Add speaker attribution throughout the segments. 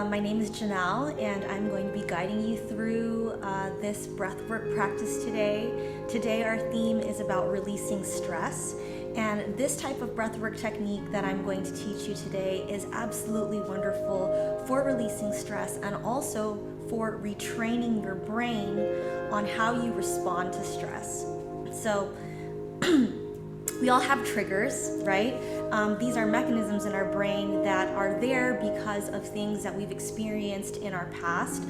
Speaker 1: My name is Janelle, and I'm going to be guiding you through this breathwork practice today. Today, our theme is about releasing stress, and this type of breathwork technique that I'm going to teach you today is absolutely wonderful for releasing stress and also for retraining your brain on how you respond to stress. So, we all have triggers, right? These are mechanisms in our brain that are there because of things that we've experienced in our past,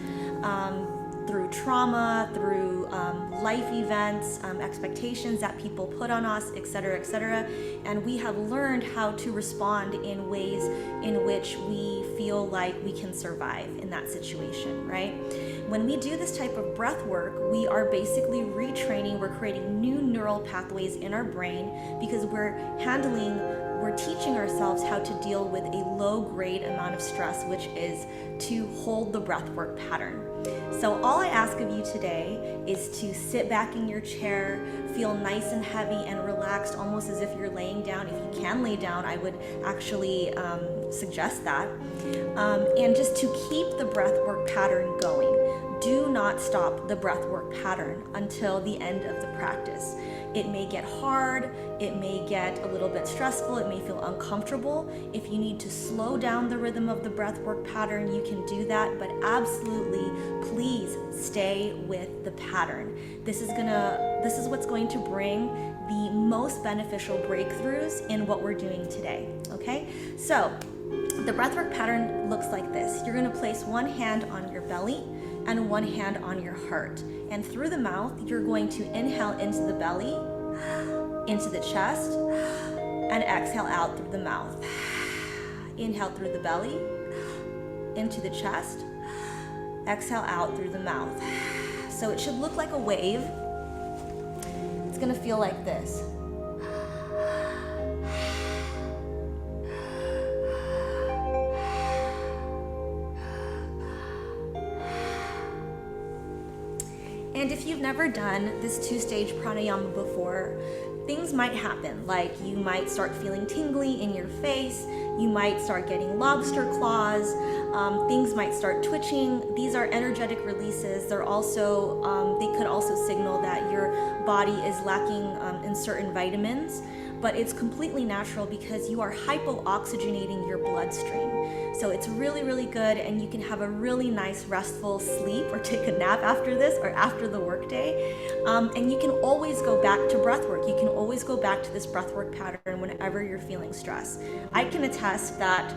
Speaker 1: through trauma, through life events, expectations that people put on us, etc., etc. And we have learned how to respond in ways in which we feel like we can survive in that situation, right? When we do this type of breath work, we are basically retraining, we're creating new neural pathways in our brain because we're teaching ourselves how to deal with a low-grade amount of stress, which is to hold the breathwork pattern. So all I ask of you today is to sit back in your chair, feel nice and heavy and relaxed, almost as if you're laying down. If you can lay down, I would actually suggest that. And just to keep the breathwork pattern going. Do not stop the breathwork pattern until the end of the practice. It may get hard, it may get a little bit stressful, it may feel uncomfortable. If you need to slow down the rhythm of the breathwork pattern, you can do that, but absolutely, please stay with the pattern. This is what's going to bring the most beneficial breakthroughs in what we're doing today, okay? So, the breathwork pattern looks like this. You're gonna place one hand on your belly and one hand on your heart. And through the mouth, you're going to inhale into the belly, into the chest, and exhale out through the mouth. Inhale through the belly, into the chest, exhale out through the mouth. So it should look like a wave. It's gonna feel like this. And if you've never done this two-stage pranayama before, things might happen, like you might start feeling tingly in your face, you might start getting lobster claws, things might start twitching. These are energetic releases. They're also, they could also signal that your body is lacking in certain vitamins, but it's completely natural because you are hypooxygenating your bloodstream. So it's really, really good, and you can have a really nice restful sleep or take a nap after this or after the workday. And you can always go back to breathwork. You can always go back to this breathwork pattern whenever you're feeling stress. I can attest that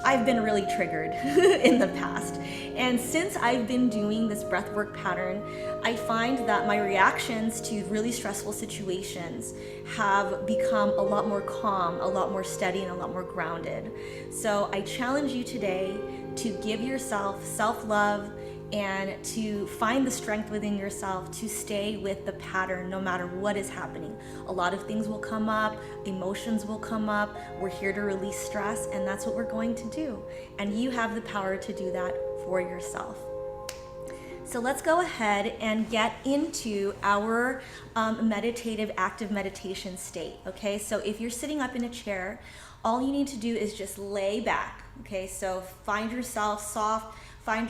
Speaker 1: I've been really triggered in the past. And since I've been doing this breathwork pattern, I find that my reactions to really stressful situations have become a lot more calm, a lot more steady, and a lot more grounded. So I challenge you today to give yourself self-love and to find the strength within yourself to stay with the pattern no matter what is happening. A lot of things will come up, emotions will come up, we're here to release stress, and that's what we're going to do. And you have the power to do that for yourself. So let's go ahead and get into our meditative, active meditation state, okay? So if you're sitting up in a chair, all you need to do is just lay back, okay? So find yourself soft, find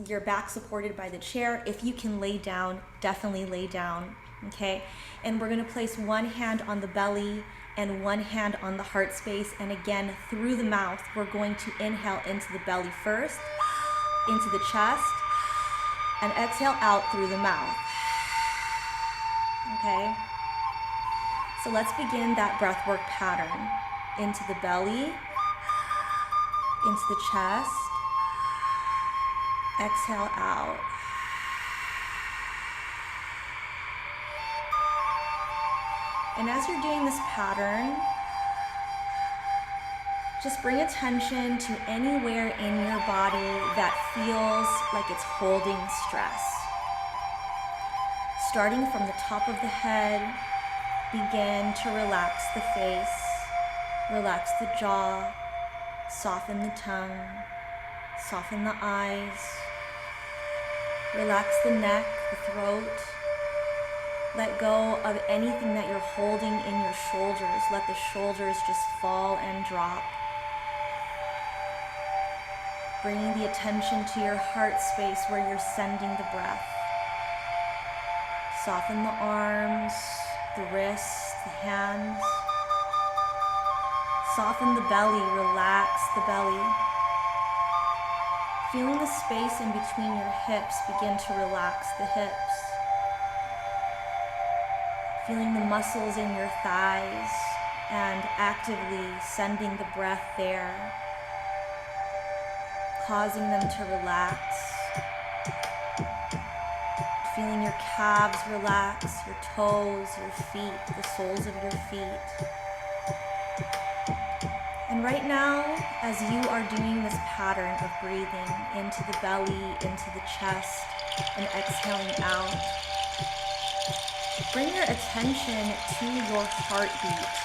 Speaker 1: your back supported by the chair. If you can lay down, definitely lay down, okay? And we're gonna place one hand on the belly and one hand on the heart space. And again, through the mouth, we're going to inhale into the belly first, into the chest, and exhale out through the mouth, okay? So let's begin that breathwork pattern. Into the belly, into the chest, exhale out. And as you're doing this pattern, just bring attention to anywhere in your body that feels like it's holding stress. Starting from the top of the head, begin to relax the face, relax the jaw, soften the tongue, soften the eyes, relax the neck, the throat. Let go of anything that you're holding in your shoulders. Let the shoulders just fall and drop. bringing the attention to your heart space where you're sending the breath. Soften the arms, the wrists, the hands. Soften the belly, relax the belly. Feeling the space in between your hips, begin to relax the hips. Feeling the muscles in your thighs and actively sending the breath there, causing them to relax. Feeling your calves relax, your toes, your feet, the soles of your feet. And right now, as you are doing this pattern of breathing into the belly, into the chest, and exhaling out, bring your attention to your heartbeat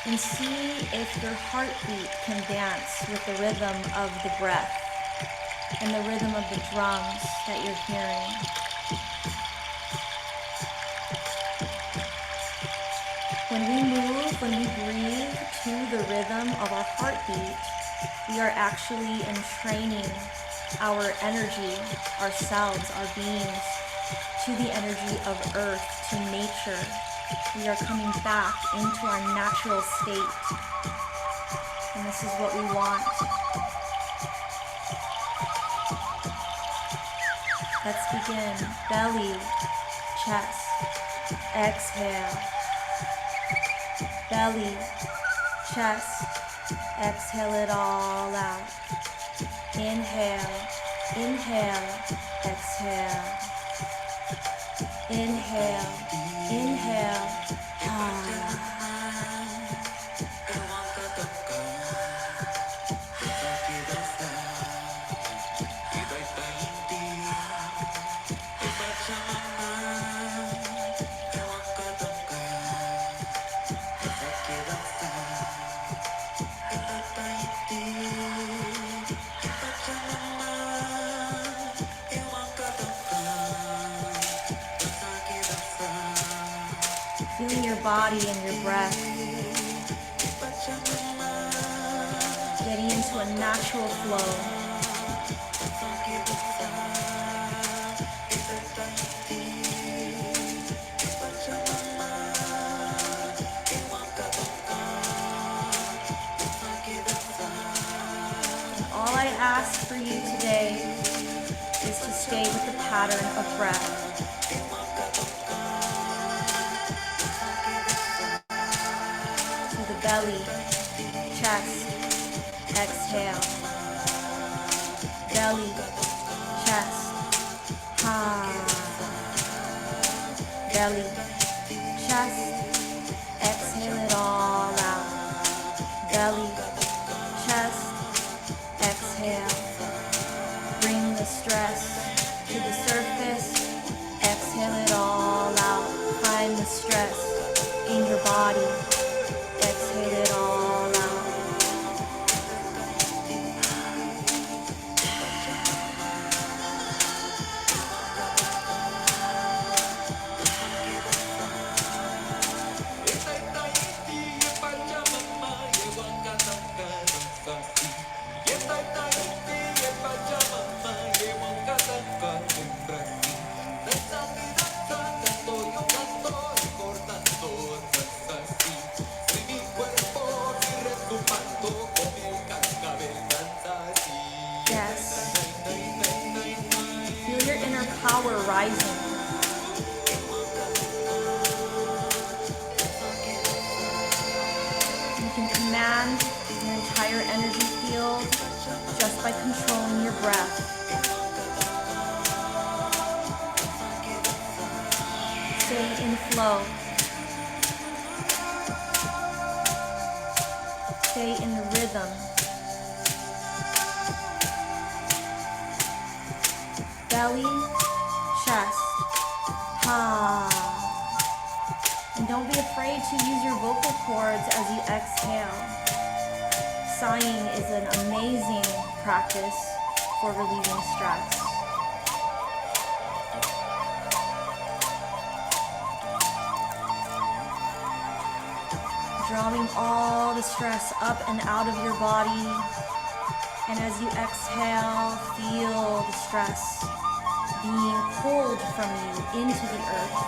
Speaker 1: and see if your heartbeat can dance with the rhythm of the breath and the rhythm of the drums that you're hearing. When we move, when we breathe to the rhythm of our heartbeat, we are actually entraining our energy, ourselves, our beings, to the energy of earth, to nature. We are coming back into our natural state. And this is what we want. Let's begin. Belly, chest, exhale. Belly, chest, exhale it all out. Inhale, inhale, exhale. Inhale, inhale, feeling your body and your breath, getting into a natural flow. And all I ask for you today is to stay with the pattern of breath. Belly, chest, exhale. Belly, chest, belly, chest, exhale it all out. Belly, chest, exhale. Bring the stress to the surface. Exhale it all out. Find the stress in your body. Exhale it all out. Yes. Feel your inner power rising. You can command your entire energy field just by controlling your breath. Stay in flow. Stay in the rhythm. Belly, chest, And don't be afraid to use your vocal cords as you exhale. Sighing is an amazing practice for relieving stress. Drawing all the stress up and out of your body, And as you exhale, feel the stress being pulled from you into the earth.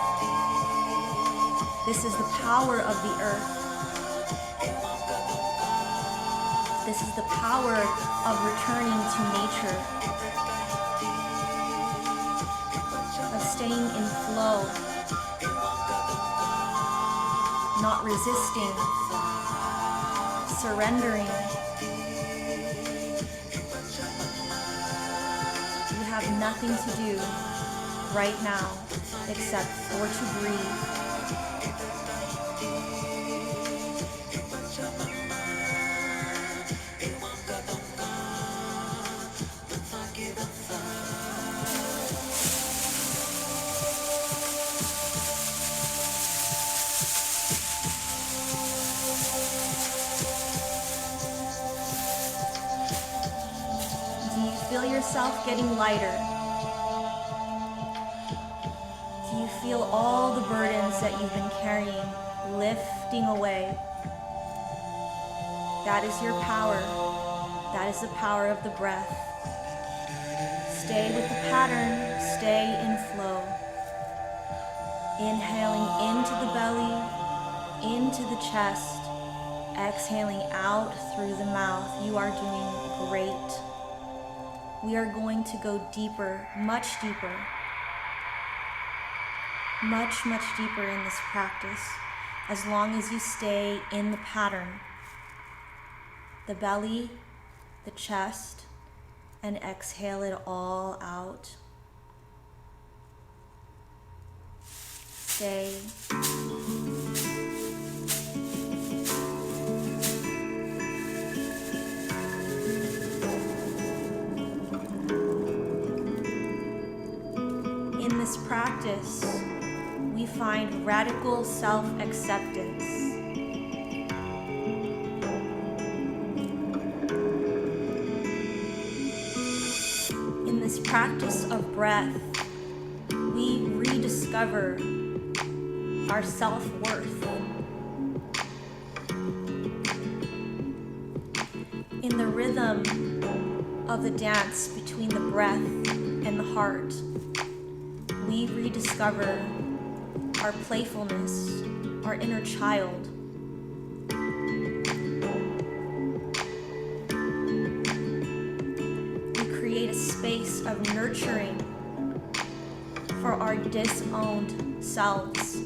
Speaker 1: This is the power of the earth. This is the power of returning to nature, of staying in flow, not resisting, surrendering. You have nothing to do right now except for to breathe. Do you feel yourself getting lighter? Do you feel all the burdens that you've been carrying lifting away? That is your power. That is the power of the breath. Stay with the pattern. Stay in flow. Inhaling into the belly, into the chest. Exhaling out through the mouth. You are doing great. We are going to go deeper, much deeper in this practice, as long as you stay in the pattern. The belly, the chest, and exhale it all out. Stay. In this practice, we find radical self-acceptance. In this practice of breath, we rediscover our self-worth. In the rhythm of the dance between the breath and the heart, we rediscover our playfulness, our inner child. We create a space of nurturing for our disowned selves.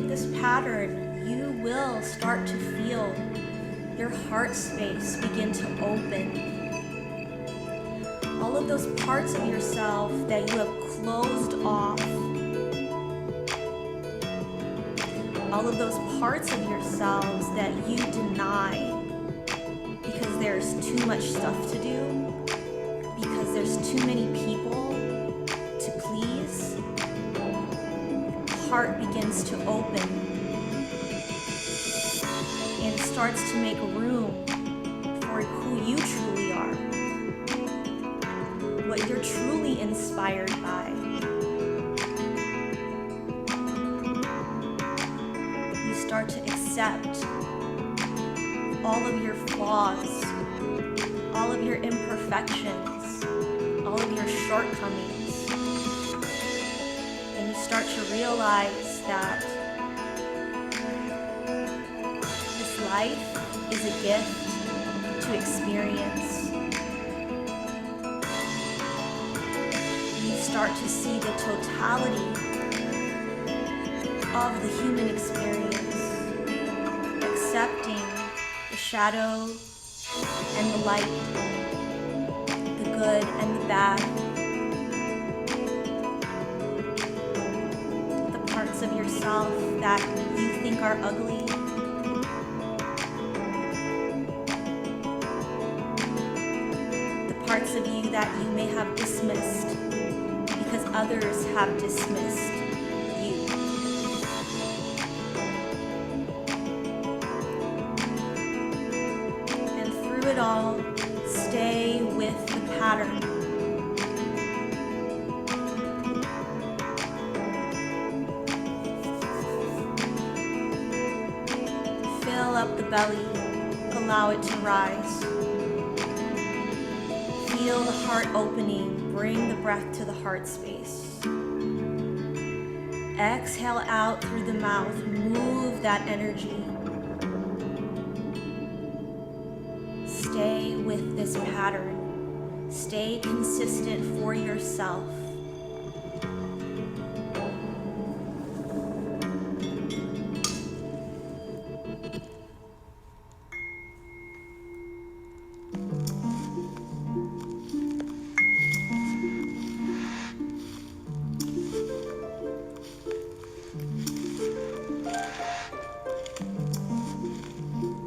Speaker 1: This pattern, you will start to feel your heart space begin to open. All of those parts of yourself that you have closed off, all of those parts of yourselves that you deny because there's too much stuff to do, because there's too many people to please. Heart begins to open and starts to make room for who you truly are, what you're truly inspired by. You start to accept all of your flaws, all of your imperfections, all of your shortcomings. Start to realize that this life is a gift to experience. You start to see the totality of the human experience, accepting the shadow and the light, the good and the bad. parts of yourself that you think are ugly. The parts of you that you may have dismissed because others have dismissed you. And through it all, stay with the pattern. Fill up the belly, allow it to rise. Feel the heart opening, bring the breath to the heart space. Exhale out through the mouth, move that energy. Stay with this pattern. Stay consistent for yourself.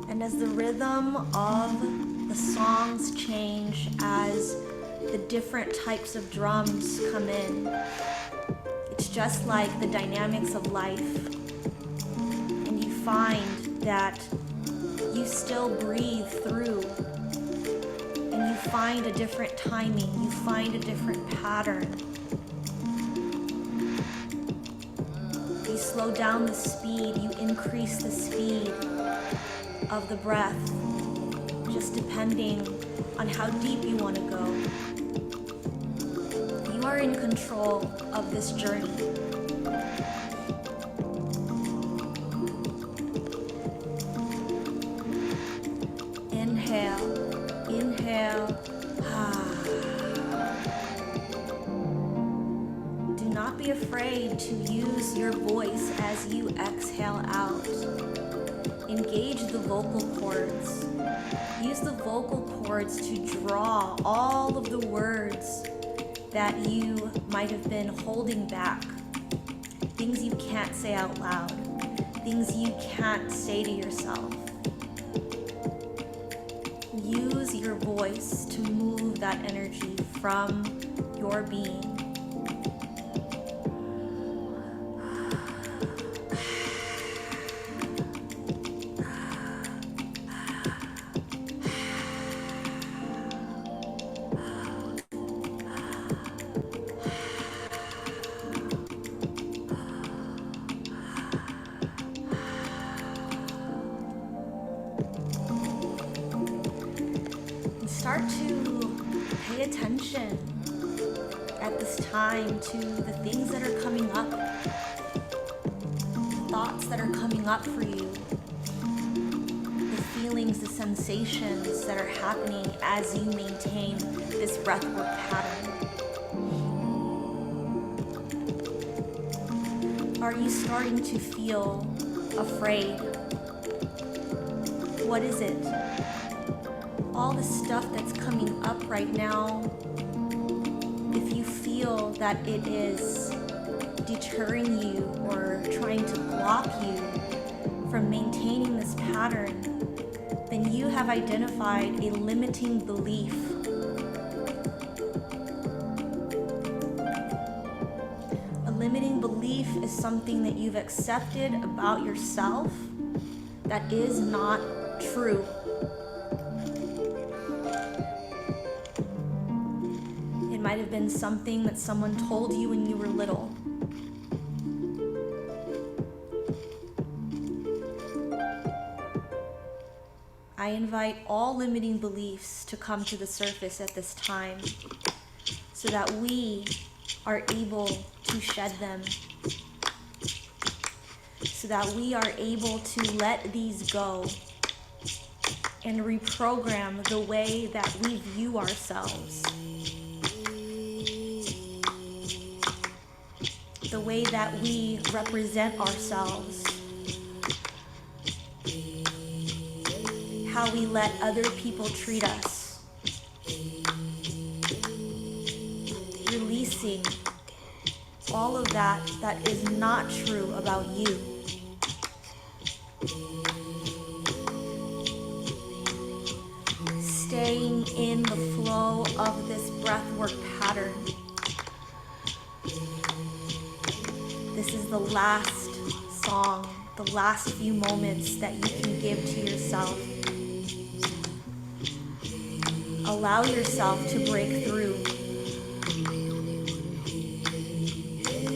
Speaker 1: And as the rhythm of the songs change, as the different types of drums come in, it's just like the dynamics of life. And you find that you still breathe through, and you find a different timing, you find a different pattern. You slow down the speed, you increase the speed of the breath, just depending on how deep you want to go. You are in control of this journey. Inhale, inhale. Do not be afraid to use your voice as you exhale out. Engage the vocal cords. Use the vocal cords to draw all of the words that you might have been holding back. Things you can't say out loud. Things you can't say to yourself. Use your voice to move that energy from your being. Start to pay attention at this time to the things that are coming up, thoughts that are coming up for you, the feelings, the sensations that are happening as you maintain this breathwork pattern. Are you starting to feel afraid? What is it? All the stuff that's coming up right now, if you feel that it is deterring you or trying to block you from maintaining this pattern, then you have identified a limiting belief. A limiting belief is something that you've accepted about yourself that is not true. Might have been something that someone told you when you were little. I invite all limiting beliefs to come to the surface at this time so that we are able to shed them, so that we are able to let these go and reprogram the way that we view ourselves. The way that we represent ourselves, how we let other people treat us, releasing all of that is not true about you. Staying in the flow of this breathwork pattern. This is the last song, the last few moments that you can give to yourself. Allow yourself to break through.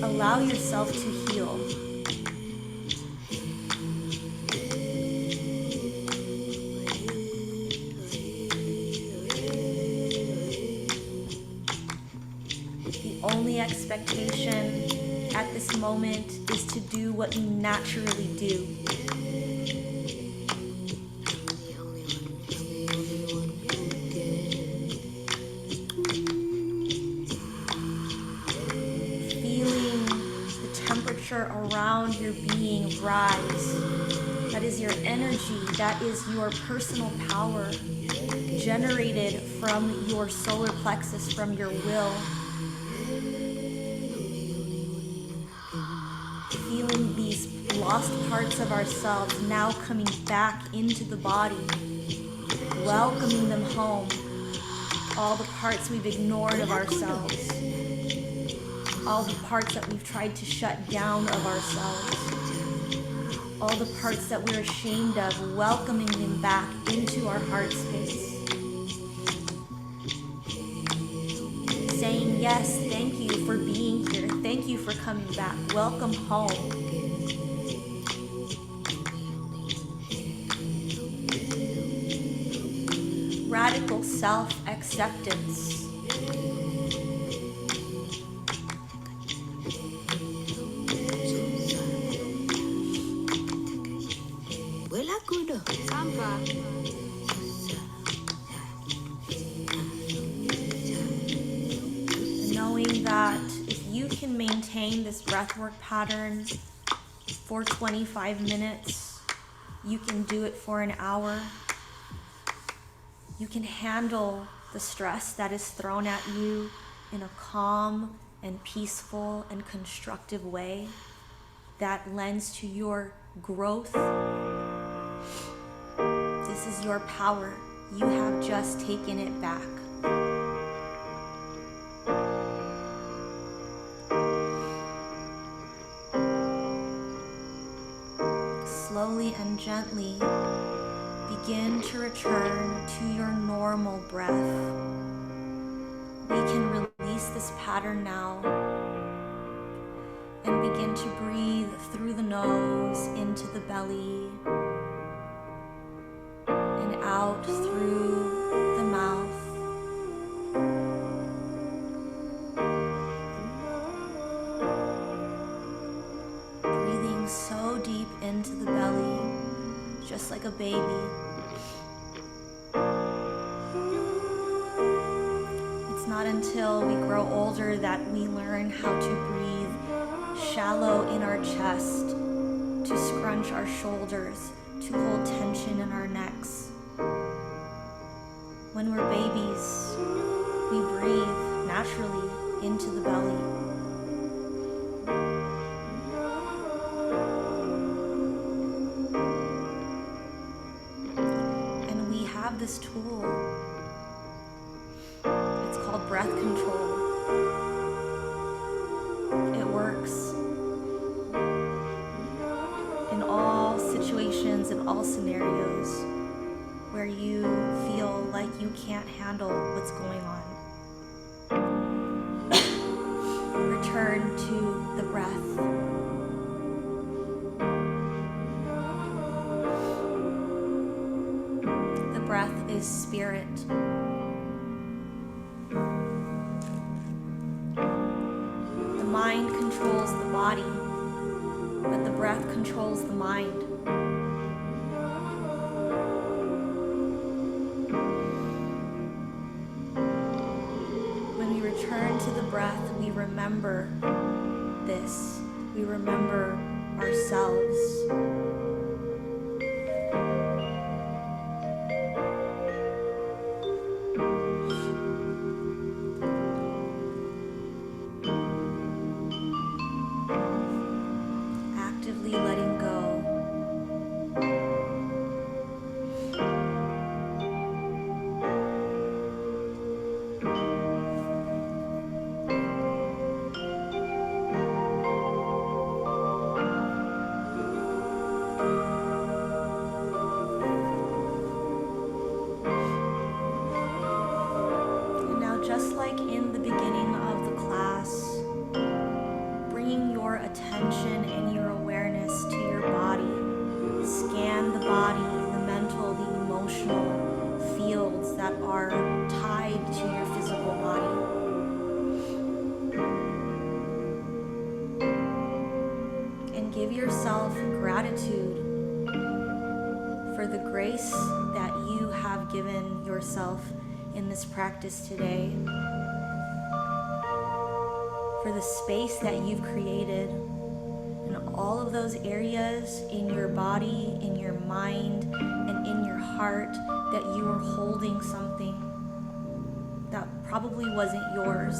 Speaker 1: Allow yourself to heal. The only expectation at this moment is to do what you naturally do. Feeling the temperature around your being rise. That is your energy, that is your personal power generated from your solar plexus, from your will. Feeling these lost parts of ourselves now coming back into the body, welcoming them home. All the parts we've ignored of ourselves, all the parts that we've tried to shut down of ourselves, all the parts that we're ashamed of, welcoming them back into our heart space. Saying, yes, thank you for being here. Thank you for coming back. Welcome home. Radical self-acceptance. Knowing that if you can maintain this breathwork pattern for 25 minutes, you can do it for an hour. You can handle the stress that is thrown at you in a calm and peaceful and constructive way that lends to your growth. This is your power. You have just taken it back. Slowly and gently begin to return to your normal breath. We can release this pattern now and begin to breathe through the nose into the belly and out through the mouth. Breathing so deep into the belly, just like a baby. It's not until we grow older that we learn how to breathe shallow in our chest, to scrunch our shoulders, to hold tension in our necks. When we're babies, we breathe naturally into the belly. And we have this tool. It's called breath control. It works in all situations, in all scenarios where you feel like you can't handle what's going on. Return to the breath. The breath is spirit. The mind controls the body, but the breath controls the mind. When we return to the breath, we remember this. We remember ourselves. your attention and your awareness to your body. Scan the body, the mental, the emotional fields that are tied to your physical body. And give yourself gratitude for the grace that you have given yourself in this practice today, for the space that you've created in all of those areas in your body, in your mind, and in your heart that you were holding something that probably wasn't yours.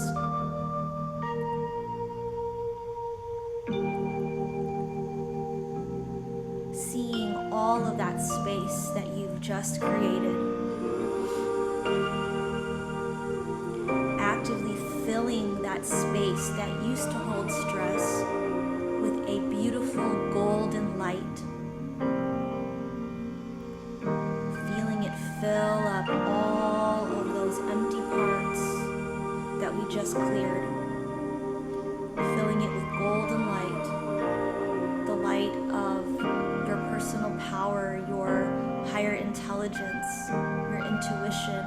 Speaker 1: Seeing all of that space that you've just created, actively filling that space that used to hold stress with a beautiful golden light, feeling it fill up all of those empty parts that we just cleared, filling it with golden light, the light of your personal power, your higher intelligence, your intuition.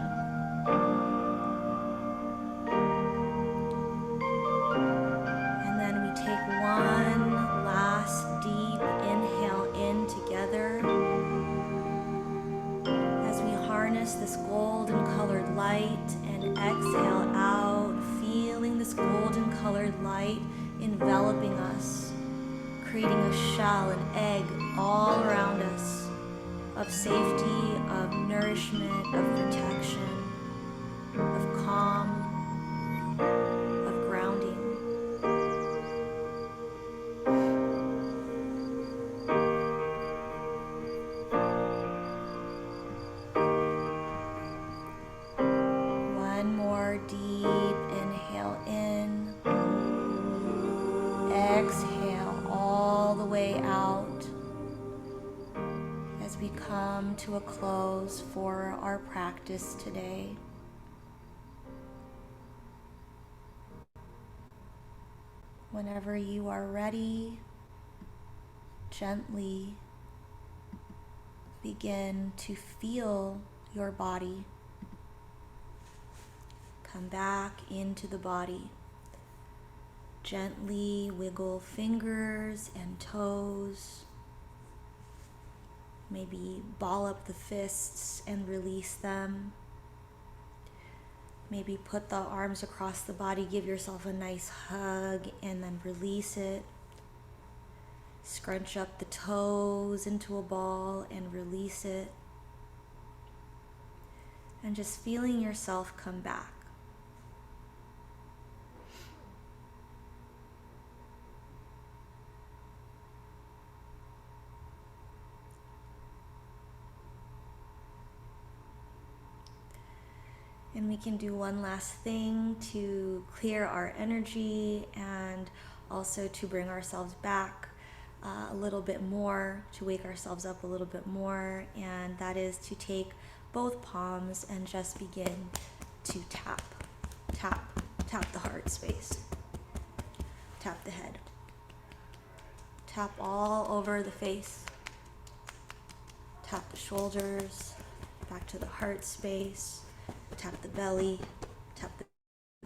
Speaker 1: And then we take one last deep inhale in together as we harness this golden colored light, and exhale out, feeling this golden colored light enveloping us, creating a shell, an egg all around us of safety, of nourishment, of protection, of calm, of grounding. One more deep inhale in. Exhale all the way out as we come to a close for our practice today. Whenever you are ready, gently begin to feel your body. Come back into the body. Gently wiggle fingers and toes. Maybe ball up the fists and release them. Maybe put the arms across the body, give yourself a nice hug, and then release it. Scrunch up the toes into a ball and release it. And just feeling yourself come back. And we can do one last thing to clear our energy and also to bring ourselves back a little bit more, to wake ourselves up a little bit more, and that is to take both palms and just begin to tap, tap, tap the heart space, tap the head, tap all over the face, tap the shoulders, back to the heart space, tap the belly, tap the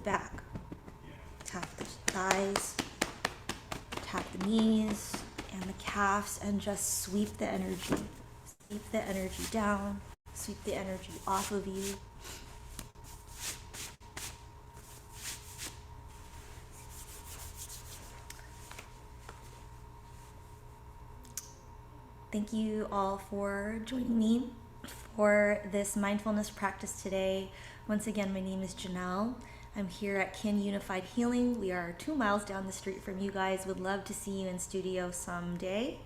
Speaker 1: back, tap the thighs, tap the knees and the calves, and just sweep the energy. Sweep the energy down, sweep the energy off of you. Thank you all for joining me for this mindfulness practice today. Once again, my name is Janelle. I'm here at Kin Unified Healing. We are 2 miles down the street from you guys. Would love to see you in studio someday.